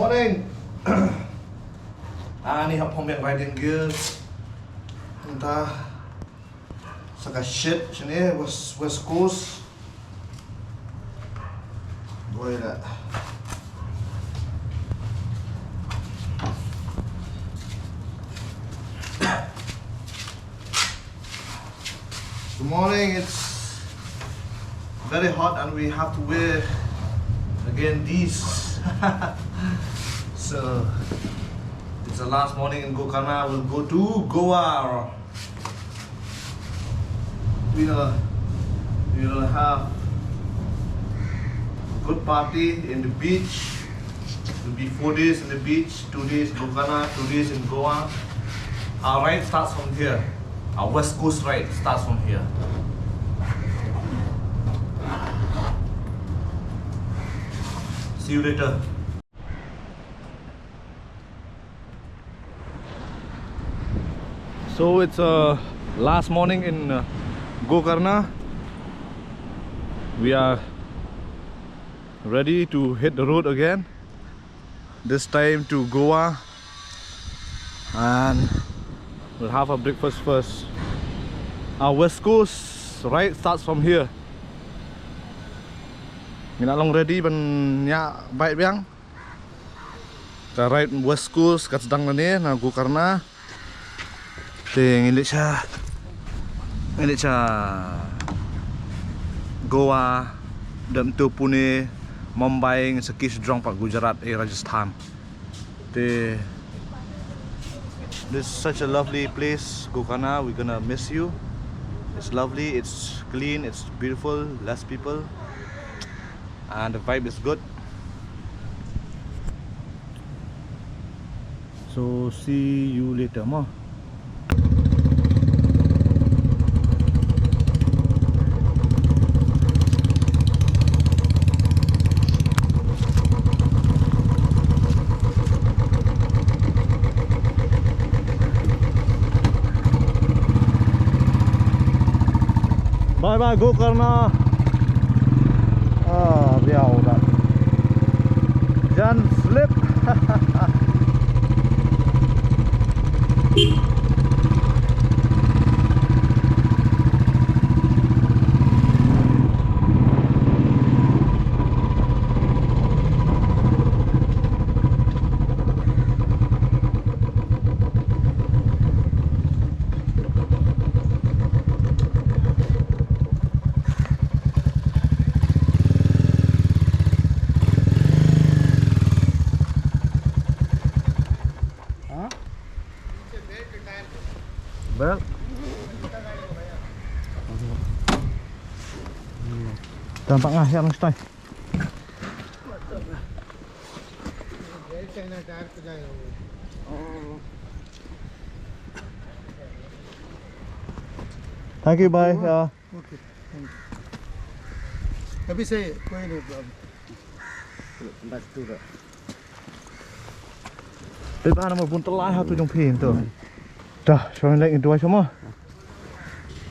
morning. Ni hapon yang riding gears. Entah saka shit sini West Coast. Boy that. Good morning. It's very hot and we have to wear again these. So it's the last morning in Gokarna. We'll go to Goa. We'll have a good party in the beach. It'll be 4 days in the beach, 2 days in Gokarna, 2 days in Goa. Our ride starts from here. Our West Coast ride starts from here. See you later. So it's last morning in Gokarna. We are ready to hit the road again. This time to Goa, and we'll have a breakfast first. Our West Coast ride starts from here. Mina long ready ban nya baik biang. Ka ride West Coast kat sedang ni na Gokarna. Ting ini cha Goa dam tu Pune Mumbai sekis drong pak Gujarat Rajasthan. This is such a lovely place, Gokarna. We're gonna miss you. It's lovely, it's clean, it's beautiful, less people, and the vibe is good. So see you later, ma. Bye bye Gokarna. Biar udah. Jangan slip. Well, tampak ngah yang stay. Thank you, bye. Yeah. Okay, thank you. अभी से कोई नहीं problem. Back to the. Tiba nama pun terlah tu jong pin tu. Dah, showing like itu aja semua.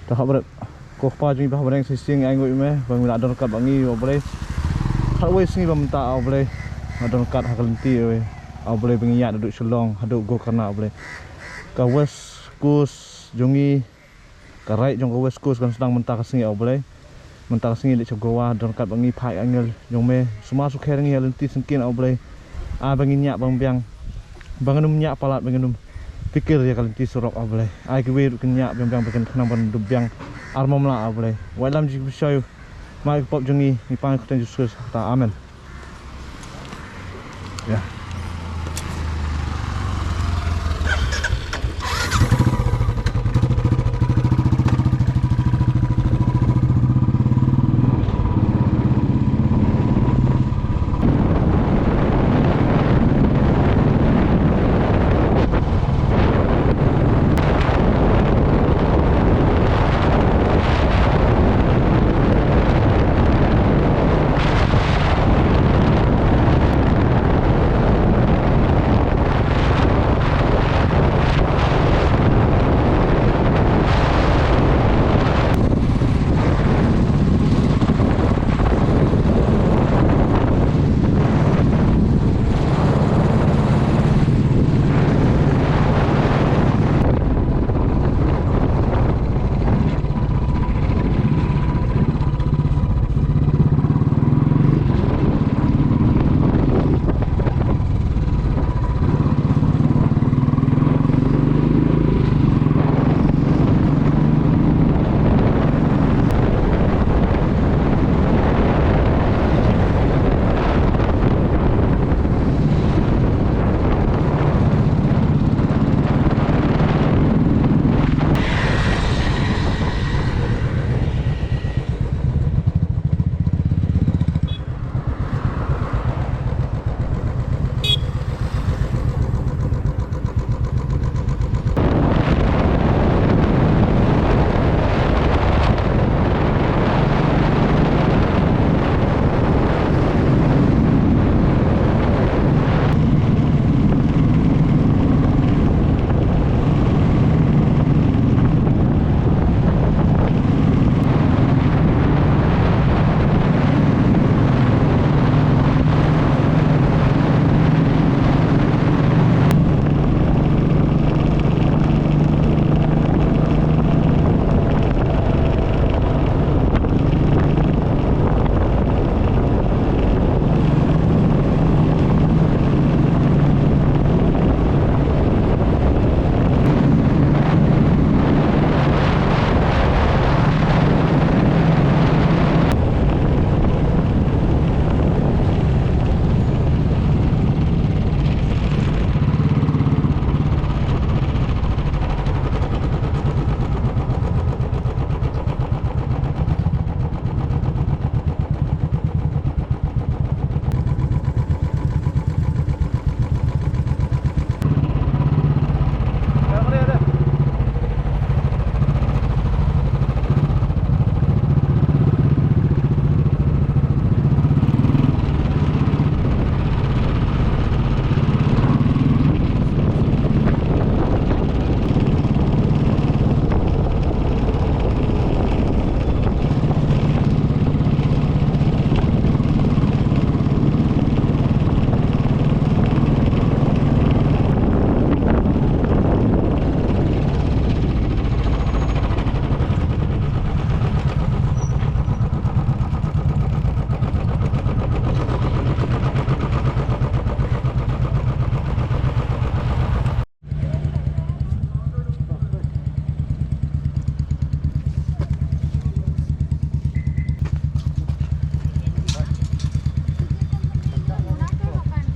Dah berat. Kau pagi bah barang sising yang gue meh, bang nak dekat bangi boleh. Hal wes ni bang tak boleh. Ada dekat hak lenti we. Boleh pengiyak duduk Selong, duduk Gokarna boleh. Ke West Coast jongi ke right jong ke West Coast kan sedang mentah kesingi boleh. Mentah kesingi di Goa dekat bangi pai angel jong meh. Semua sukher ngi lenti sengkin boleh. Bangi nyak bang biang. Bangun nyak palat bangun fikir ya kalau ti sorok boleh. Ai ke we kenyak biang biang kenang ban dubyang armam la boleh. Walam ji show mai pop jongi ni pang ko tan just ta amen. Ya.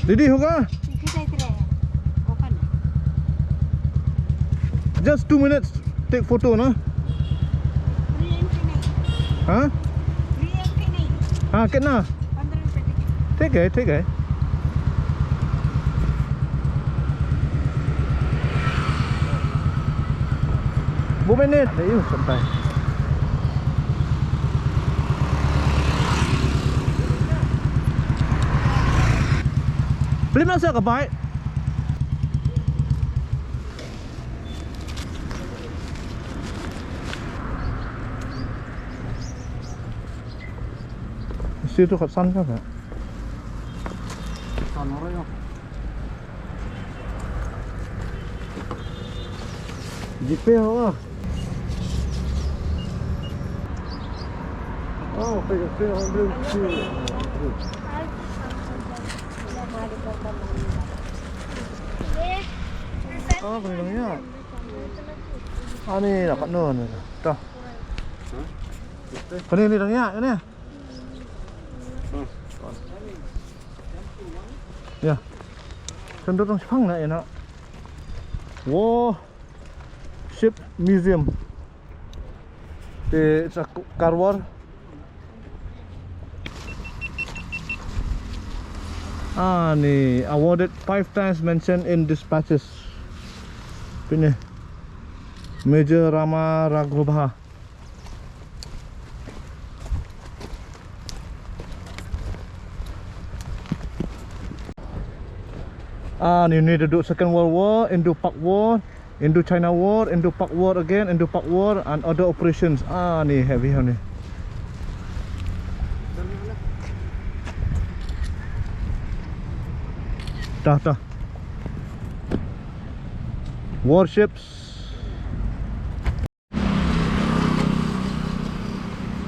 Didi hoga. Just 2 minutes. Take photo na. Huh? हाँ कितना? ठीक है ठीक है. Bố bên đây đấy sầm tay. Beli mana ke baik? Situ kat sana kan? Sana orang yang jipe lah. Oh, pegang orang belum. Oh, bilangnya. Ah ni dapat nun. Dah. Kau ni bilangnya, ni. Ya. Kan dorang Jepang nak ya nak. Warship Museum. Di Karwar. Ah ni awarded 5 times mentioned in dispatches. Ini Major Rama Raghubha. Ah ni duduk Second World War, Indo-Pak War, Indo-China War, Indo-Pak War again, Indo-Pak War and other operations. Ah ni heavy ni. Dah. Warships.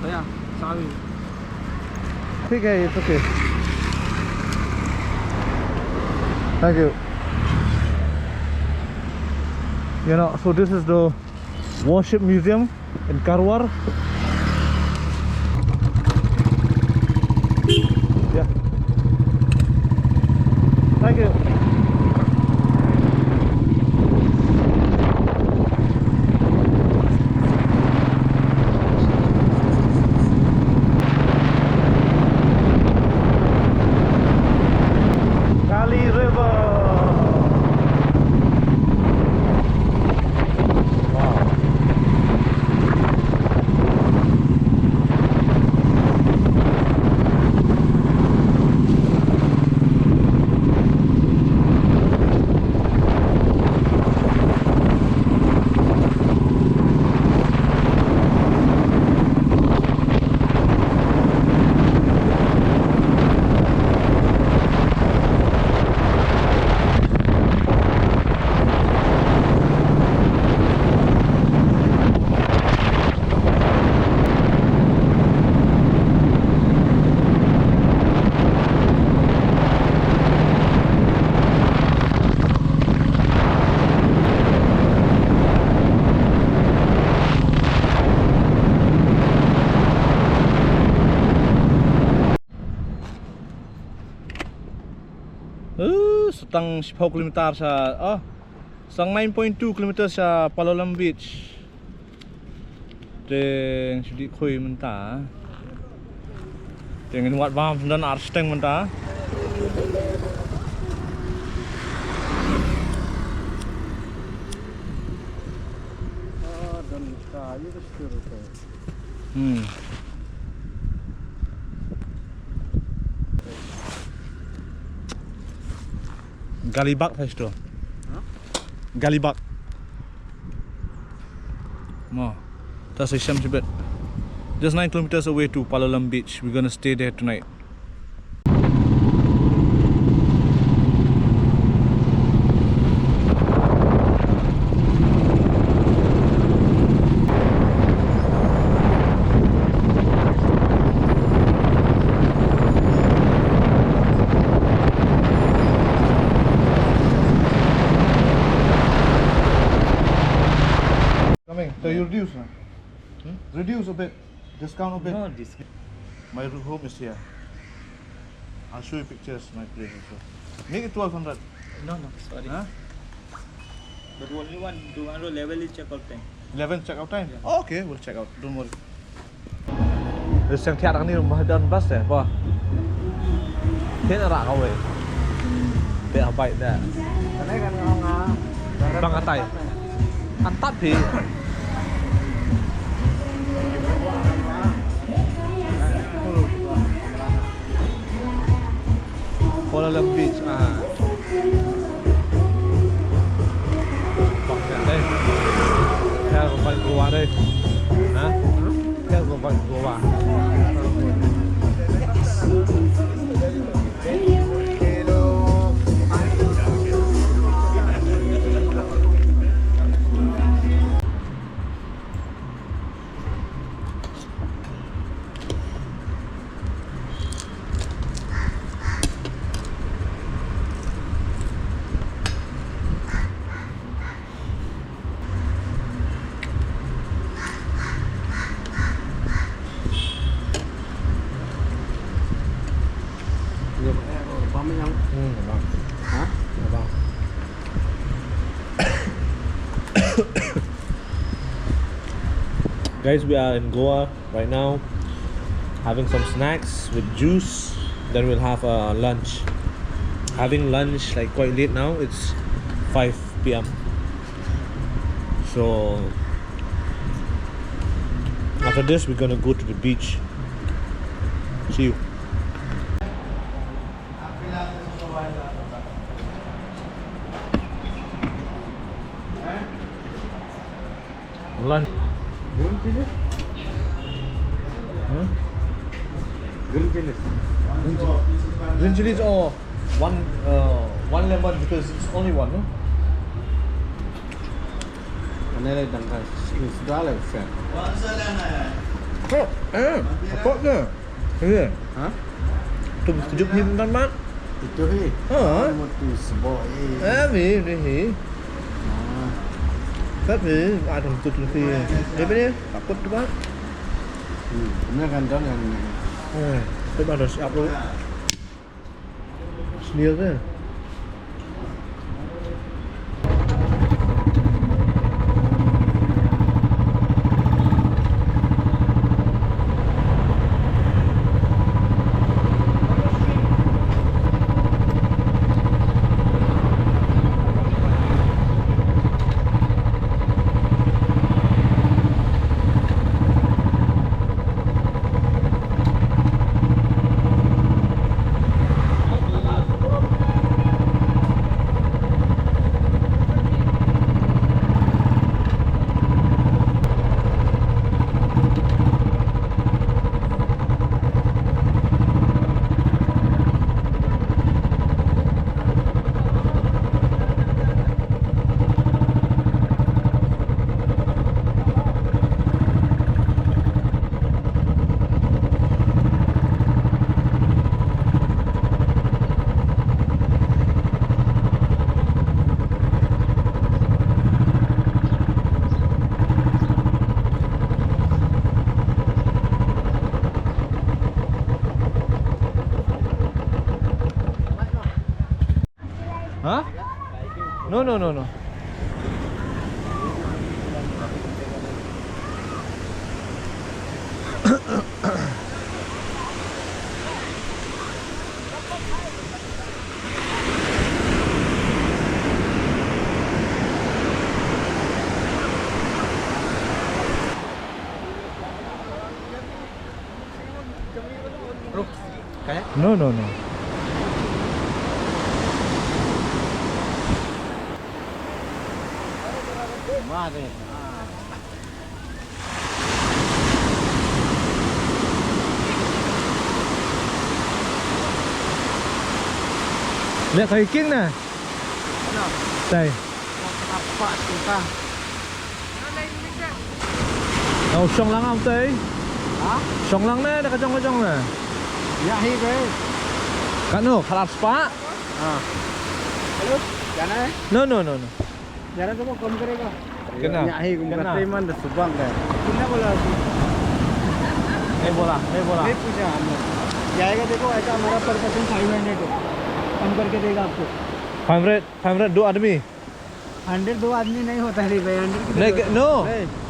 Saya, sawi. Okay, it's okay. Thank you. You know, so this is the Warship Museum in Karwar. Yeah. Thank you. Kali River. Wow. Setang 10 km sa setang 9.2 km sa Palolem Beach. Deng sidik khui menta. Deng wat bam dan arsteng menta. Dan kayu tu seru. Galibak Festival. Galibak. Mo. That's a Shamsibet. Just 9 kilometers away to Palolem Beach. We're gonna stay there tonight. So you reduce, reduce a bit, discount a bit. No discount. My home is here. I'll show you pictures of my place also. Make it 1200. No, sorry. Huh? But only one tomorrow level is check out time. 11 check out time. Yeah. Oh, okay, we'll check out. Don't worry. Terus yang tiada ni rumah dan bas deh, apa? Tiada rak kau eh. Tiada baik dah. Karena kan orang Bang atai. Antap sih. Kuala Lumpur Beach. Bang đây. Theo con vành của đây. Hả? Theo con vành của bà. Bang. Hah? Bang. Guys, we are in Goa right now, having some snacks with juice. Then we'll have lunch. Having lunch like quite late now. It's 5 p.m. So after this, we're gonna go to the beach. See you. Lunch. Green chili? Huh? Green chili. Green chilies or one lemon because it's only one, no? Karena ada dangkal sudah lah friend. Apa ke? Iya. Hah? Tu tujuh puluh tentang mat. Itu he. Mesti sebab Ni. Tapi ada untuk lebih. Ini ni takut tu mat. Ini kan dan yang Tu mat harus siap dulu. Sendiri ke? Huh? No. Bro, kayak No. mati. Lihat hiking nè. Đây. Apa kita? Sông lắng không tí? Hah? Sông lắng nè, ada kacang nè. Ya hi be. Kan no, kalat spa. Hello, जाना है? No. जरा तो वो कम करेगा कितना? यहाँ ही घूम कितना? करते मन सुबह गए कितना बोला नहीं बोला नहीं पूछा हमने जाएगा देखो ऐसा हमारा पर पर्सन 500 है कम करके देगा आपको 500 दो आदमी 100 2 आदमी नहीं होता है भाई 100 नहीं no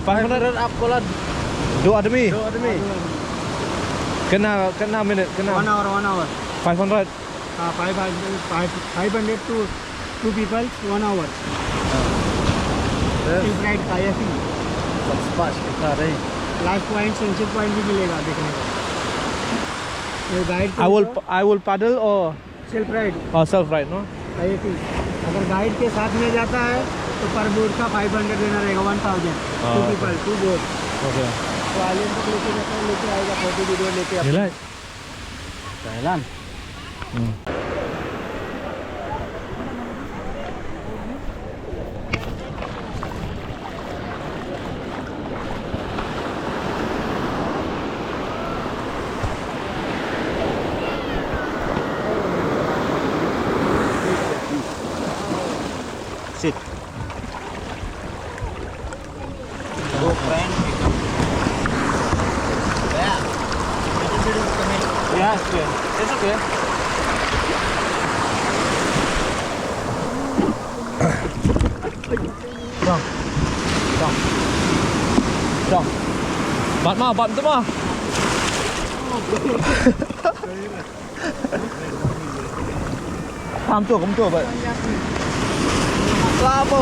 500 आपको lah dua admi kena minute kena 1 hour 500 500 to 2 people 1 hour ship ride kayaking last point sunset point भी मिलेगा देखने को ये guide I will paddle or self ride self ride no kayaking अगर गाइड के साथ में जाता है तो पर बोट का 500 देना रहेगा 1000 2 people 2 बोट okay तो आलियन तक लेके जाता है लेके आएगा फोटो वीडियो लेके Jalan Thailand sit go friend yeah yeah it's okay Jom Bat tu mah Ham tu kamu tu bat Lama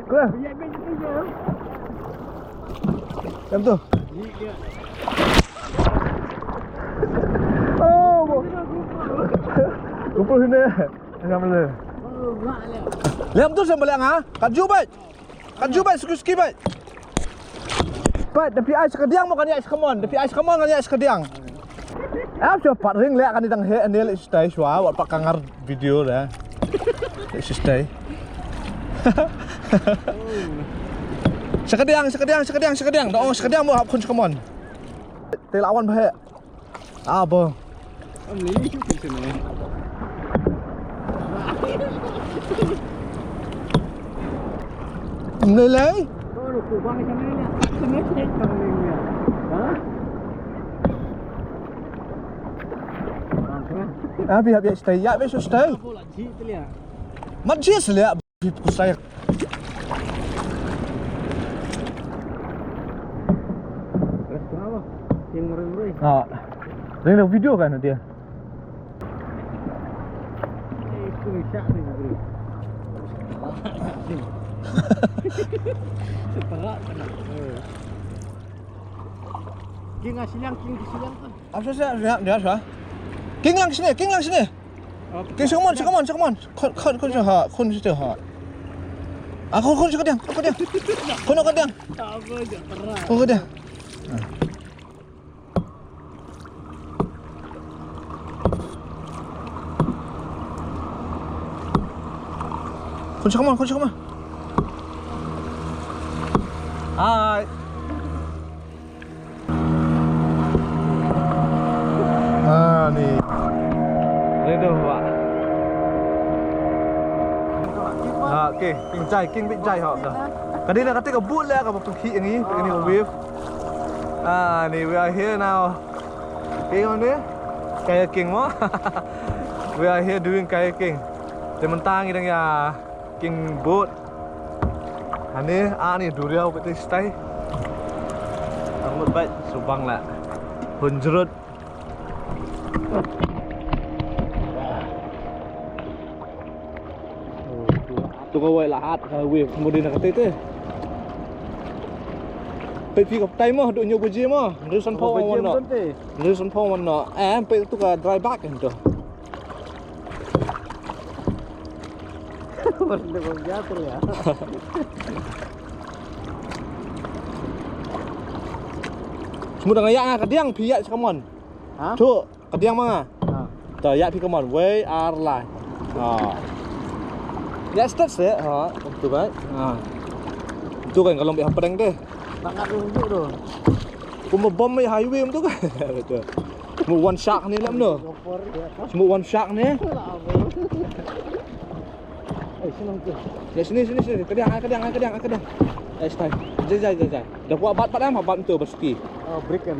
Go Jom tu Kumpul sini Jangan boleh Lihat tu saya balik ah. Kaju bat. Kaju bat suki bat. Bat tapi ai sekediang mau kan ya sekemon. Tapi ai sekemon kan ya sekediang. Cepat ring lihat kan di tang he andel stay shwa wat pak kangar video dah. Stay. Sekediang. Dong sekediang mau hap kun sekemon. Telawan bah. Apa? Nilai? Biar stay. Ya, biar stay. Mat cheers lihat saya. Ini video kan dia. Separat kena. King asilang kan. Apa sih? Dia apa? King lang sini. King sekemon. Kon ha. Aku sekediang. Kon sekediang. Apa je terang. Oh dia. Kon sekemon. Hai. Ni. Itu, Pak. Okey, king big jai hok dah. Kadi nak kata ke boot lah ke tukik ni, ni wave. Ni we are here now. King on dia. Kayaking mo. We are here doing kayaking. Sementang idang ya king boat. Ani duriau betul stay. Rambut baik subang lah. Hunjrut. Tu kau buat lahat wave kemudian nak kata tu. Pergi ke time mah duk nyoba je mah. Reason for one nak. Reason for one nak. Pergi tu ke dry back kan tu. Benda kau jatuh ya. Semua dengan yak kediang piat sekamon. Ha? Tu kediang mana? Ha. Tak yak pi kamon. We are live. Ya start saya. Tu baik. Tu kan kalau ambil pedang tu. Bangat tunjuk tu. Cuma bom mai highway tu kan. Betul. Semua one shark ni lah benda. Semua one shark ni. Senang tu. Ya sini. Kediang. Start. Jai. Dah buat bat dah, bat betul berski. Break kan.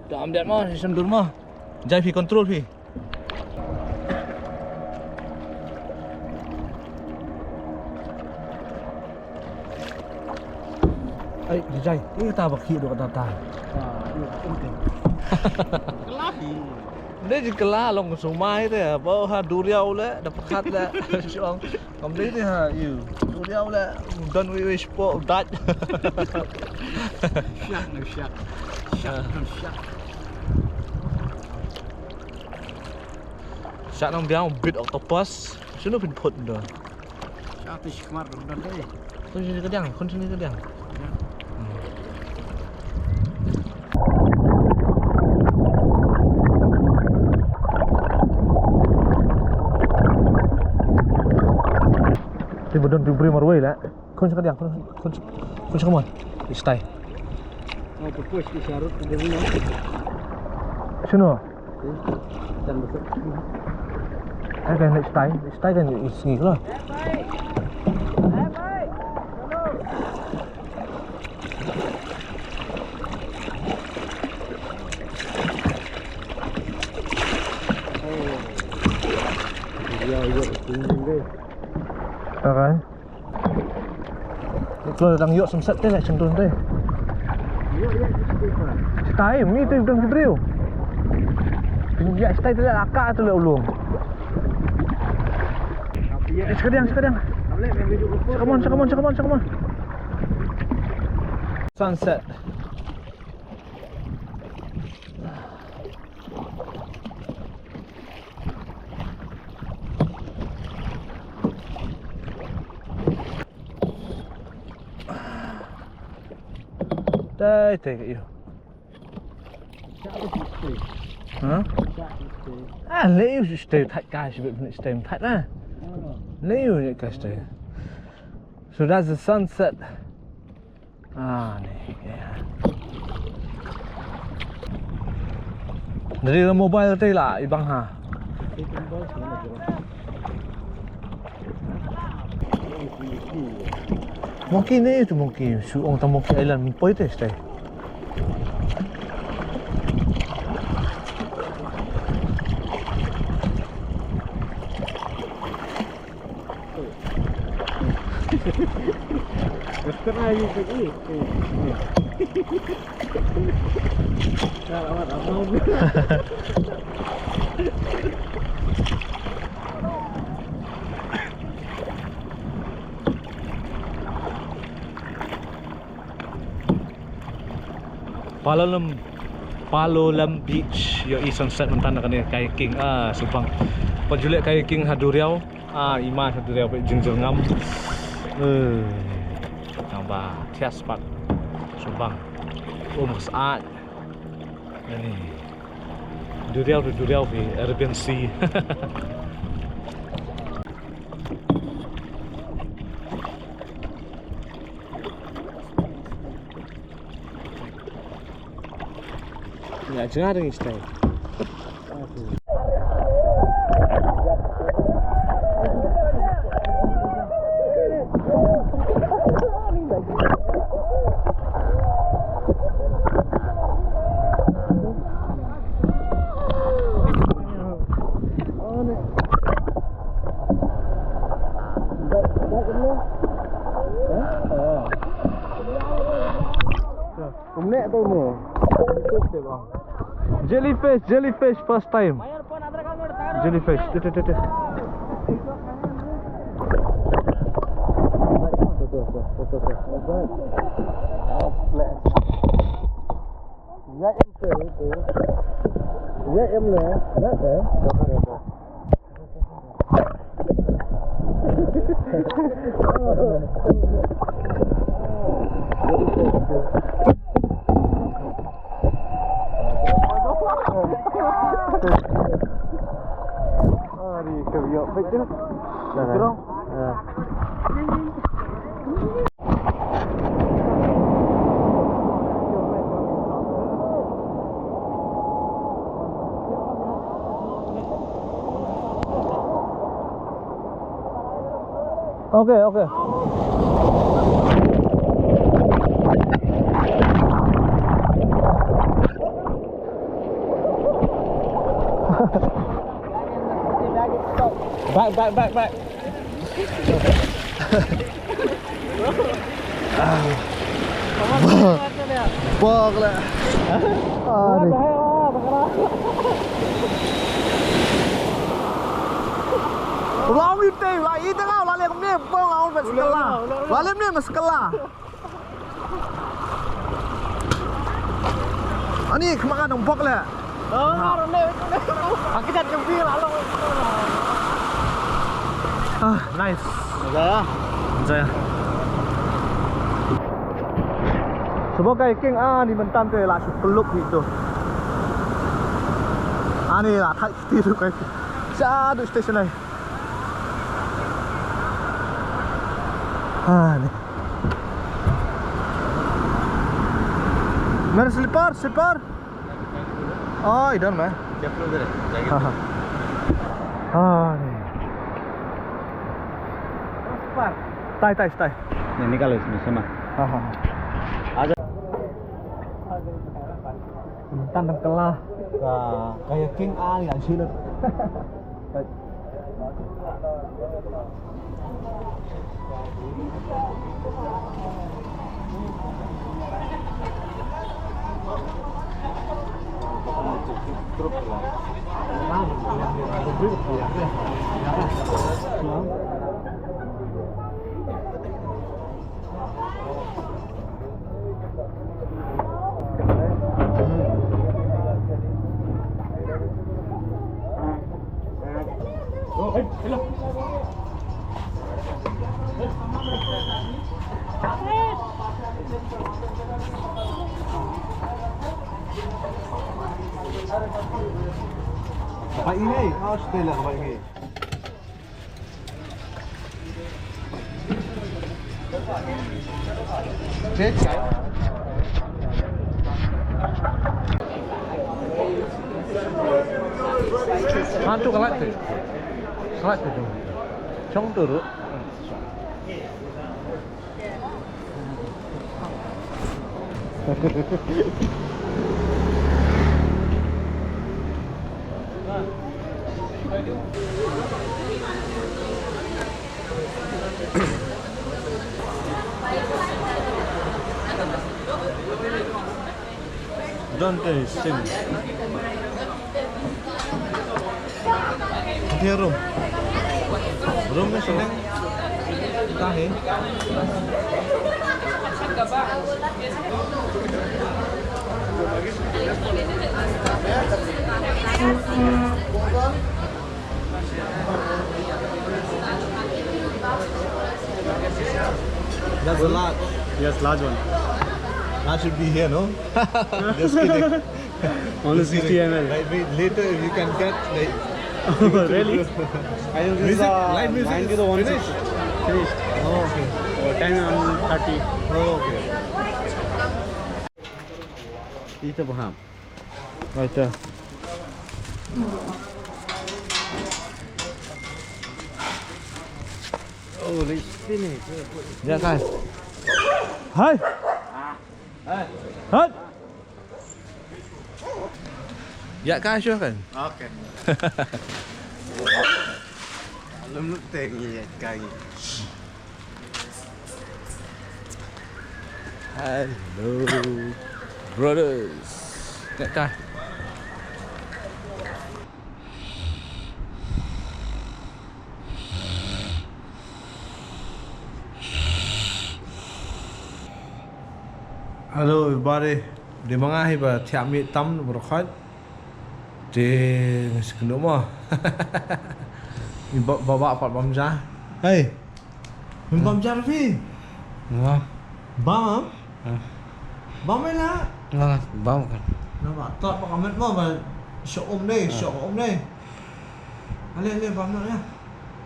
Dah ambil mah, sendur mah. Jai pi control pi. Ai, Jai, ini tak baki duk kata. Iya, penting. Kelahi. Dia je kelah long sumai tu ya. Bawa ha duriau le, dapat kat le. Siang. Kamli ni ha, you. Duriau le, dan we sport dat. Syak. Syak nang biang bit octopus. Sino pin put dah. Syak tu shikmar dan deh. Kon sini kedang, Ti bedon diberi marwai lah. Kon kedang, kon come on. Stay. Mau pupus di Syarut dari mana? Sino? Dan besok. Kan stay kan sini lah. Kan? Kalau datang yuk semset teh nak cendun teh. Stay, ni tu dah berdriu. Ya stay tu dah akak tu lah ulung. Sekadang. Come on. Sunset. Đây thì cái yêu. Hả? Nếu stay thật cái sẽ bị stay thật á. Nếu như cái stay. So that's the sunset. Nih. Dari mobile tadi lah ibang ha. Mungkin itu mungkin suong tamu ke island poi tu stay. Kena ayu pergi. Awak mau. Palolem Beach yo sunset mentana kan kayaking Subang. Pajulik kayaking Haduriau Iman Haduriau jengjeng ngam. Nambah tias spot Subang. Saat. Ini Duriau di Arabian Sea. Ya, jangan ada stay. Jellyfish first time. Jellyfish. Okay, okay. Back. Bog lah. Long như tê lại ý tao là liền nè bông ông phải skala. Là lên nè mà skala. Ani kemana dong bog lah. Kita jumpi lalu. Ah, nice. Dạ. Saya. Sebagai king ni mentan tu lah peluk itu. Ni lah tak tiru kai. Satu stesen ni. Ni. Mana slipper? Oh, idan mah. Siap dulu deh. Ni. Pak. Stay. Ini kalau ini sama. Ada. Mentan dan kelah. Kayak king ni kan sini. Kapag ingay. Stay lang kapag ingay. Hantu kelat tu. Cong turut. Dante Sim. Dia room ni senang. Tahi. That's a lot. Yes, large one. That should be here, no? Just kidding. Only Just 60 kidding. ml. Like, later if you can get like Really? I think this is light music mine is is the one finished. finished. Oh, okay. 10 and 30. Oh, okay. Itu paham. Right there. Oh, it's finished. Ya kan. Hai. Hai. Ya kan sure kan? Okay. Belum lu tinggi kaki. Hello brothers. Ya kan. Hello everybody. Di mga hiba tiap mi tam berkhot. Di sekendu mah. Ni bawa apa bamja? Hey. Min bamja fi. Wah, Bam. Bam lah. nggak bau kan? Nampak tak pak amat mah syok ni, syok ni. Ale bam nak ya.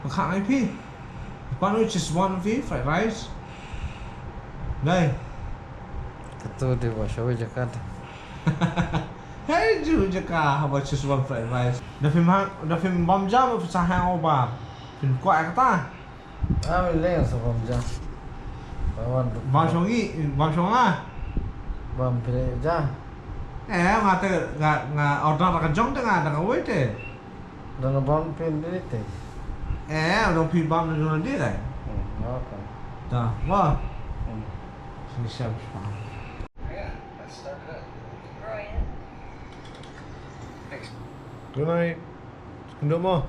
Makan ai pi. Pan which is one fi fried rice. Đây. Ketua di bawah Jakarta. Hey ju jaka how about just one fried rice. Dah film bam jam apa sahang oba. Film kuat kata. Leng sebab jah. Bawan Bang Songi bam pilih jah. Nga order ka jong tengah dengan wait Dan bam pilih itu. Orang pi bam na dia dah. Apa? Dah, wah. Siap. Good night. Kendo mo.